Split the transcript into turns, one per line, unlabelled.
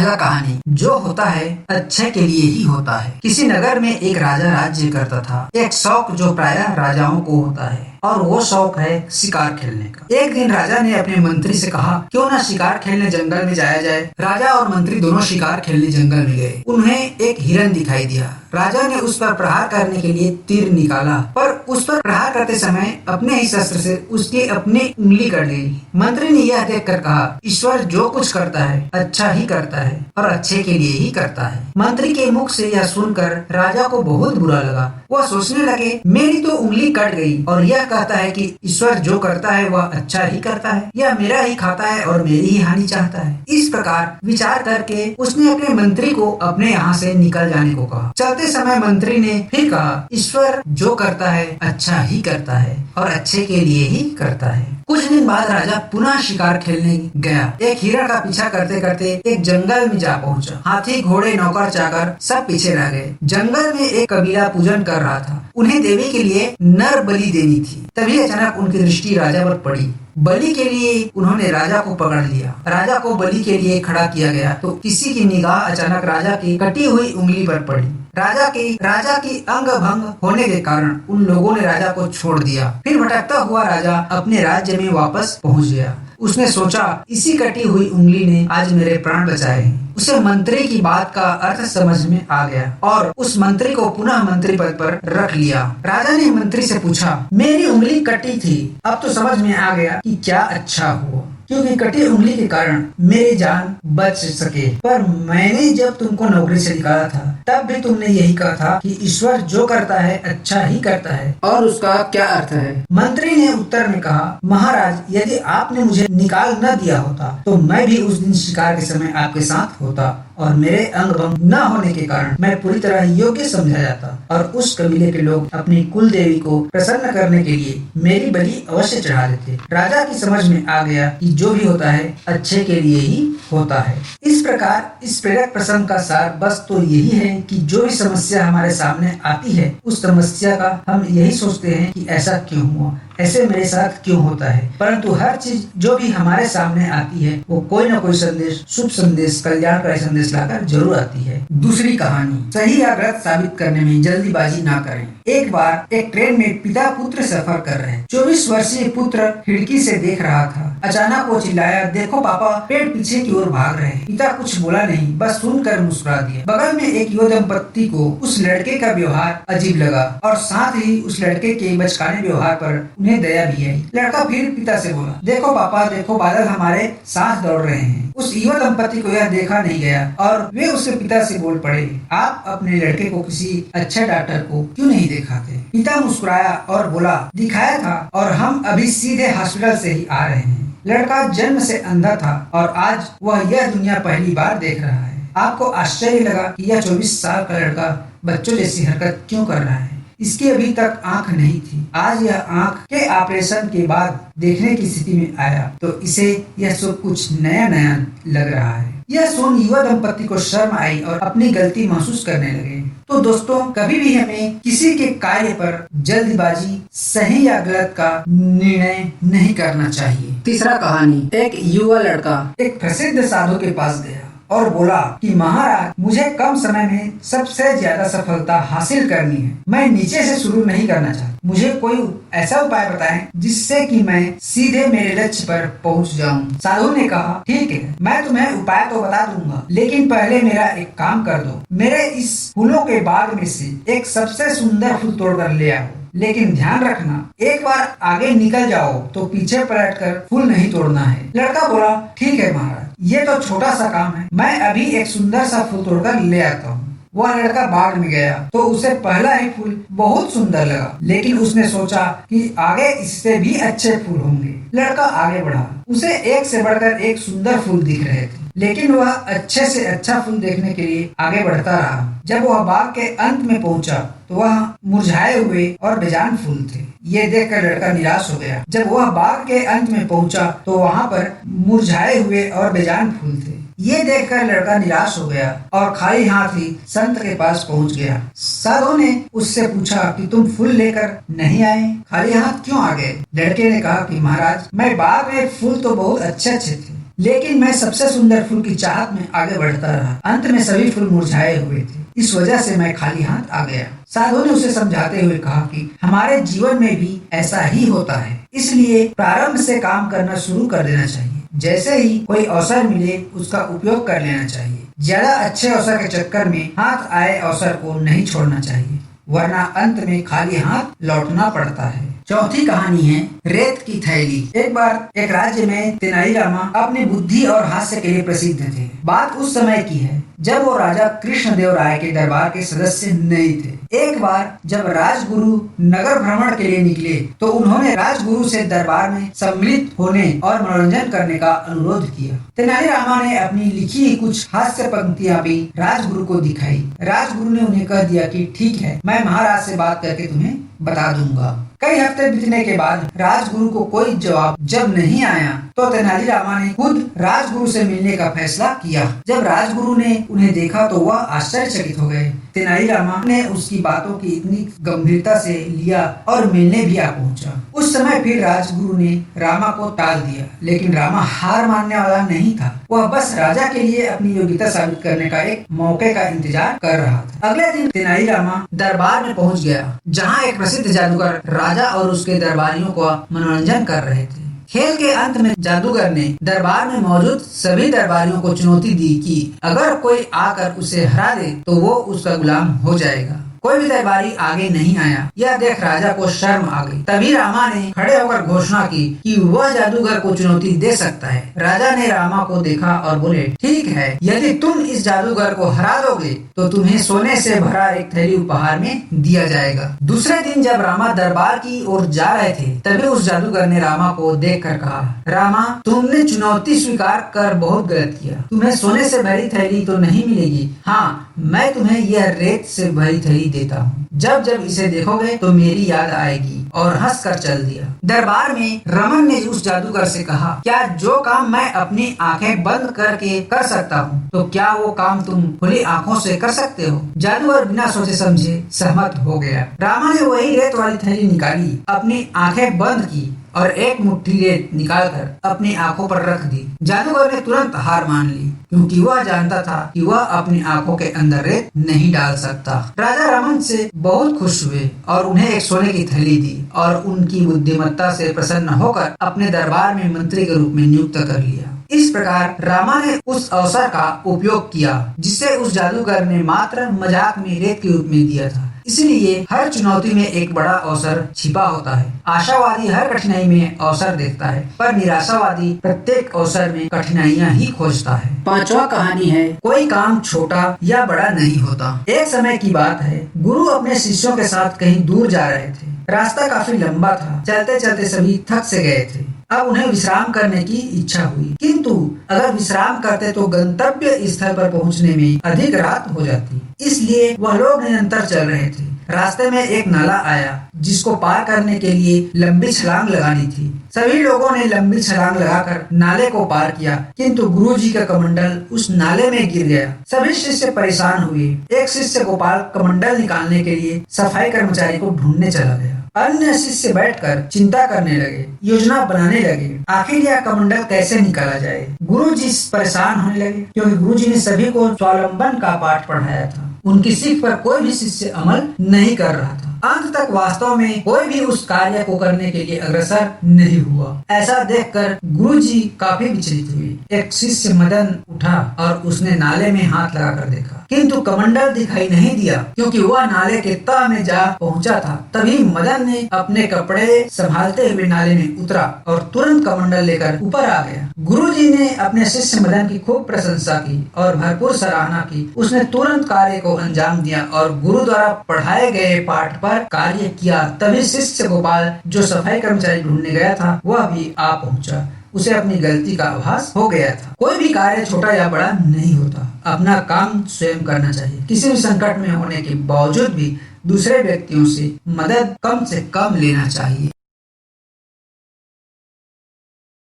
पहला कहानी, जो होता है अच्छे के लिए ही होता है। किसी नगर में एक राजा राज्य करता था। एक शौक जो प्रायः राजाओं को होता है, और वो शौक है शिकार खेलने का। एक दिन राजा ने अपने मंत्री से कहा, क्यों ना शिकार खेलने जंगल में जाया जाए। राजा और मंत्री दोनों शिकार खेलने जंगल में गए। उन्हें एक हिरन दिखाई दिया। राजा ने उस पर प्रहार करने के लिए तीर निकाला, पर उस पर प्रहार करते समय अपने ही शस्त्र से उसकी अपनी उंगली कट गई। मंत्री ने यह देखकर कहा, ईश्वर जो कुछ करता है अच्छा ही करता है और अच्छे के लिए ही करता है। मंत्री के मुख से यह सुनकर राजा को बहुत बुरा लगा। वह सोचने लगे, मेरी तो उंगली कट गई और यह कहता है कि ईश्वर जो करता है वह अच्छा ही करता है, यह मेरा ही खाता है और मेरी ही हानि चाहता है। इस प्रकार विचार करके उसने अपने मंत्री को अपने यहाँ से निकल जाने को कहा। चलते समय मंत्री ने फिर कहा, ईश्वर जो करता है अच्छा ही करता है और अच्छे के लिए ही करता है। कुछ दिन बाद राजा पुनः शिकार खेलने गया। एक हिरण का पीछा करते करते एक जंगल में जा पहुंचा। हाथी, घोड़े, नौकर चाकर सब पीछे रह गए। जंगल में एक कबीला पूजन कर रहा था। उन्हें देवी के लिए नर बलि देनी थी। तभी अचानक उनकी दृष्टि राजा पर पड़ी। बलि के लिए उन्होंने राजा को पकड़ लिया। राजा को बलि के लिए खड़ा किया गया तो किसी की निगाह अचानक राजा की कटी हुई उंगली पर पड़ी। राजा की अंग भंग होने के कारण उन लोगों ने राजा को छोड़ दिया। फिर भटकता हुआ राजा अपने राज्य में वापस पहुंच गया। उसने सोचा, इसी कटी हुई उंगली ने आज मेरे प्राण बचाए हैं। उसे मंत्री की बात का अर्थ समझ में आ गया और उस मंत्री को पुनः मंत्री पद पर रख लिया। राजा ने मंत्री से पूछा, मेरी उंगली कटी थी, अब तो समझ में आ गया कि क्या अच्छा हुआ, क्योंकि कटी उंगली के कारण मेरी जान बच सके। पर मैंने जब तुमको नौकरी से निकाला था तब भी तुमने यही कहा था कि ईश्वर जो करता है अच्छा ही करता है, और उसका क्या अर्थ है। मंत्री ने उत्तर में कहा, महाराज, यदि आपने मुझे निकाल न दिया होता तो मैं भी उस दिन शिकार के समय आपके साथ होता और मेरे अंग भंग न होने के कारण मैं पूरी तरह योग्य समझा जाता और उस कबीले के लोग अपनी कुल देवी को प्रसन्न करने के लिए मेरी बलि अवश्य चढ़ा देते। राजा की समझ में आ गया कि जो भी होता है अच्छे के लिए ही होता है। इस प्रकार इस प्रेरक प्रसंग का सार बस तो यही है कि जो भी समस्या हमारे सामने आती है उस समस्या का हम यही सोचते हैं कि ऐसा क्यों हुआ, ऐसे मेरे साथ क्यों होता है। परंतु हर चीज जो भी हमारे सामने आती है वो कोई न कोई संदेश, शुभ संदेश, कल्याणकारी संदेश लाकर जरूर आती है। दूसरी कहानी, सही या गलत साबित करने में जल्दीबाजी ना करें। एक बार एक ट्रेन में पिता पुत्र सफर कर रहे। 24 वर्षीय पुत्र खिड़की से देख रहा था। अचानक वो चिल्लाया, देखो पापा, पेड़ पीछे की ओर भाग रहे हैं। पिता कुछ बोला नहीं, बस सुनकर मुस्कुरा दिया। बगल में एक युवा दंपत्ति को उस लड़के का व्यवहार अजीब लगा और साथ ही उस लड़के के बचकाने व्यवहार पर उन्हें दया भी आई। लड़का फिर पिता से बोला, देखो पापा, देखो बादल हमारे साथ दौड़ रहे हैं। उस युवा दंपत्ति को यह देखा नहीं गया और वे उसके पिता से बोल पड़े, आप अपने लड़के को किसी अच्छे डॉक्टर को क्यों नहीं दिखाते। पिता मुस्कुराया और बोला, दिखाया था और हम अभी सीधे हॉस्पिटल से ही आ रहे हैं। लड़का जन्म से अंधा था और आज वह यह दुनिया पहली बार देख रहा है। आपको आश्चर्य लगा कि यह 24 साल का लड़का बच्चों जैसी हरकत क्यों कर रहा है। इसकी अभी तक आंख नहीं थी। आज यह आंख के ऑपरेशन के बाद देखने की स्थिति में आया तो इसे यह सब कुछ नया नया लग रहा है। यह सुन युवा दंपत्ति को शर्म आई और अपनी गलती महसूस करने लगे। तो दोस्तों, कभी भी हमें किसी के कार्य पर जल्दबाजी, सही या गलत का निर्णय नहीं करना चाहिए। तीसरा कहानी, एक युवा लड़का एक प्रसिद्ध साधु के पास गया और बोला कि महाराज, मुझे कम समय में सबसे ज्यादा सफलता हासिल करनी है। मैं नीचे से शुरू नहीं करना चाहता। मुझे कोई ऐसा उपाय बताएं जिससे कि मैं सीधे मेरे लक्ष्य पर पहुंच जाऊं। साधु ने कहा, ठीक है, मैं तुम्हें उपाय तो बता दूंगा, लेकिन पहले मेरा एक काम कर दो। मेरे इस फूलों के बाग में से एक सबसे सुंदर फूल तोड़कर ले आओ। लेकिन ध्यान रखना, एक बार आगे निकल जाओ तो पीछे पलटकर फूल नहीं तोड़ना है। लड़का बोला, ठीक है महाराज, ये तो छोटा सा काम है, मैं अभी एक सुंदर सा फूल तोड़कर ले आता हूँ। वह लड़का बाग में गया तो उसे पहला ही फूल बहुत सुंदर लगा, लेकिन उसने सोचा कि आगे इससे भी अच्छे फूल होंगे। लड़का आगे बढ़ा। उसे एक से बढ़कर एक सुंदर फूल दिख रहे थे, लेकिन वह अच्छे से अच्छा फूल देखने के लिए आगे बढ़ता रहा। जब वह बाग के अंत में पहुंचा तो वह मुरझाए हुए और बेजान फूल थे। ये देखकर लड़का निराश हो गया। जब वह बाग के अंत में पहुंचा तो वहाँ पर मुरझाए हुए और बेजान फूल थे। ये देखकर लड़का निराश हो गया और खाली हाथ ही संत के पास पहुंच गया। साधु ने उससे पूछा कि तुम फूल लेकर नहीं आए, खाली हाथ क्यों आ गए। लड़के ने कहा कि महाराज, मैं बाग में फूल तो बहुत अच्छे अच्छे थे, लेकिन मैं सबसे सुंदर फूल की चाहत में आगे बढ़ता रहा। अंत में सभी फूल मुरझाए हुए थे। इस वजह से मैं खाली हाथ आ गया। साधु ने उसे समझाते हुए कहा कि हमारे जीवन में भी ऐसा ही होता है, इसलिए प्रारंभ से काम करना शुरू कर देना चाहिए। जैसे ही कोई अवसर मिले उसका उपयोग कर लेना चाहिए। ज्यादा अच्छे अवसर के चक्कर में हाथ आए अवसर को नहीं छोड़ना चाहिए, वरना अंत में खाली हाथ लौटना पड़ता है। चौथी कहानी है रेत की थैली। एक बार एक राज्य में तेनालीरामा अपनी बुद्धि और हास्य के लिए प्रसिद्ध थे। बात उस समय की है जब वो राजा कृष्णदेव राय के दरबार के सदस्य नहीं थे। एक बार जब राजगुरु नगर भ्रमण के लिए निकले तो उन्होंने राजगुरु से दरबार में सम्मिलित होने और मनोरंजन करने का अनुरोध किया। तेनालीरामा ने अपनी लिखी कुछ हास्य पंक्तियां भी राजगुरु को दिखाई। राजगुरु ने उन्हें कह दिया कि ठीक है, मैं महाराज से बात करके तुम्हें बता दूंगा। कई हफ्ते बीतने के बाद राजगुरु को कोई जवाब जब नहीं आया तो तेनालीरामा ने खुद राजगुरु से मिलने का फैसला किया। जब राजगुरु ने उन्हें देखा तो वह आश्चर्यचकित हो गए। तेनालीरामा ने उसकी बातों की इतनी गंभीरता से लिया और मिलने भी आ पहुंचा। उस समय फिर राजगुरु ने रामा को टाल दिया, लेकिन रामा हार मानने वाला नहीं था। वह बस राजा के लिए अपनी योग्यता साबित करने का एक मौके का इंतजार कर रहा था। अगले दिन तेनालीरामा दरबार में पहुंच गया, जहां एक प्रसिद्ध जादूगर राजा और उसके दरबारियों को मनोरंजन कर रहे थे। खेल के अंत में जादूगर ने दरबार में मौजूद सभी दरबारियों को चुनौती दी कि अगर कोई आकर उसे हरा दे तो वो उसका गुलाम हो जाएगा। कोई भी दरबारी आगे नहीं आया। यह देख राजा को शर्म आ गई। तभी रामा ने खड़े होकर घोषणा की कि वह जादूगर को चुनौती दे सकता है। राजा ने रामा को देखा और बोले, ठीक है, यदि तुम इस जादूगर को हरा दोगे तो तुम्हें सोने से भरा एक थैली उपहार में दिया जाएगा। दूसरे दिन जब रामा दरबार की ओर जा रहे थे तभी उस जादूगर ने रामा को देखकर कहा, रामा, तुमने चुनौती स्वीकार कर बहुत गलत किया। तुम्हें सोने से भरी थैली तो नहीं मिलेगी। हाँ, मैं तुम्हें यह रेत से भरी थैली देता हूँ। जब जब इसे देखोगे तो मेरी याद आएगी। और हंसकर चल दिया। दरबार में रमन ने उस जादूगर से कहा, क्या जो काम मैं अपनी आंखें बंद करके कर सकता हूँ तो क्या वो काम तुम खुली आंखों से कर सकते हो? जादूगर बिना सोचे समझे सहमत हो गया। रामा ने वही रेत वाली थैली निकाली, अपनी आंखें बंद की और एक मुट्ठी रेत निकालकर अपनी आंखों पर रख दी। जादूगर ने तुरंत हार मान ली, क्योंकि वह जानता था कि वह अपनी आंखों के अंदर रेत नहीं डाल सकता। राजा रमन से बहुत खुश हुए और उन्हें एक सोने की थैली दी और उनकी बुद्धिमत्ता से प्रसन्न होकर अपने दरबार में मंत्री के रूप में नियुक्त कर लिया। इस प्रकार रामा ने उस अवसर का उपयोग किया जिसे उस जादूगर ने मात्र मजाक में रेत के रूप में दिया था। इसलिए हर चुनौती में एक बड़ा अवसर छिपा होता है। आशावादी हर कठिनाई में अवसर देखता है, पर निराशावादी प्रत्येक अवसर में कठिनाइयां ही खोजता है। पांचवा कहानी है, कोई काम छोटा या बड़ा नहीं होता। एक समय की बात है, गुरु अपने शिष्यों के साथ कहीं दूर जा रहे थे। रास्ता काफी लंबा था। चलते चलते सभी थक से गए थे। अब उन्हें विश्राम करने की इच्छा हुई, किंतु अगर विश्राम करते तो गंतव्य स्थल पर पहुंचने में अधिक रात हो जाती। इसलिए वह लोग निरंतर चल रहे थे। रास्ते में एक नाला आया जिसको पार करने के लिए लंबी छलांग लगानी थी। सभी लोगों ने लंबी छलांग लगाकर नाले को पार किया, किंतु गुरुजी का कमंडल उस नाले में गिर गया। सभी शिष्य परेशान हुए। एक शिष्य गोपाल कमंडल निकालने के लिए सफाई कर्मचारी को ढूंढने चला गया। अन्य शिष्य बैठकर चिंता करने लगे, योजना बनाने लगे, आखिर यह कमंडल कैसे निकाला जाए। गुरुजी परेशान होने लगे, क्योंकि गुरुजी ने सभी को स्वावलंबन का पाठ पढ़ाया था। उनकी सीख पर कोई भी शिष्य अमल नहीं कर रहा था। अंत तक वास्तव में कोई भी उस कार्य को करने के लिए अग्रसर नहीं हुआ। ऐसा देखकर गुरुजी काफी विचलित हुए। एक शिष्य मदन उठा और उसने नाले में हाथ लगाकर देखा, किंतु कमंडल दिखाई नहीं दिया, क्योंकि वह नाले के तह में जा पहुंचा था। तभी मदन ने अपने कपड़े संभालते हुए नाले में उतरा और तुरंत कमंडल लेकर ऊपर आ गया। गुरुजी ने अपने शिष्य मदन की खूब प्रशंसा की और भरपूर सराहना की। उसने तुरंत कार्य को अंजाम दिया और गुरु द्वारा पढ़ाए गए पाठ पर कार्य किया। तभी शिष्य गोपाल, जो सफाई कर्मचारी ढूंढने गया था, वह भी आ पहुंचा। उसे अपनी गलती का आभास हो गया था। कोई भी कार्य छोटा या बड़ा नहीं होता। अपना काम स्वयं करना चाहिए। किसी भी संकट में होने के बावजूद भी दूसरे व्यक्तियों से मदद कम से कम लेना चाहिए।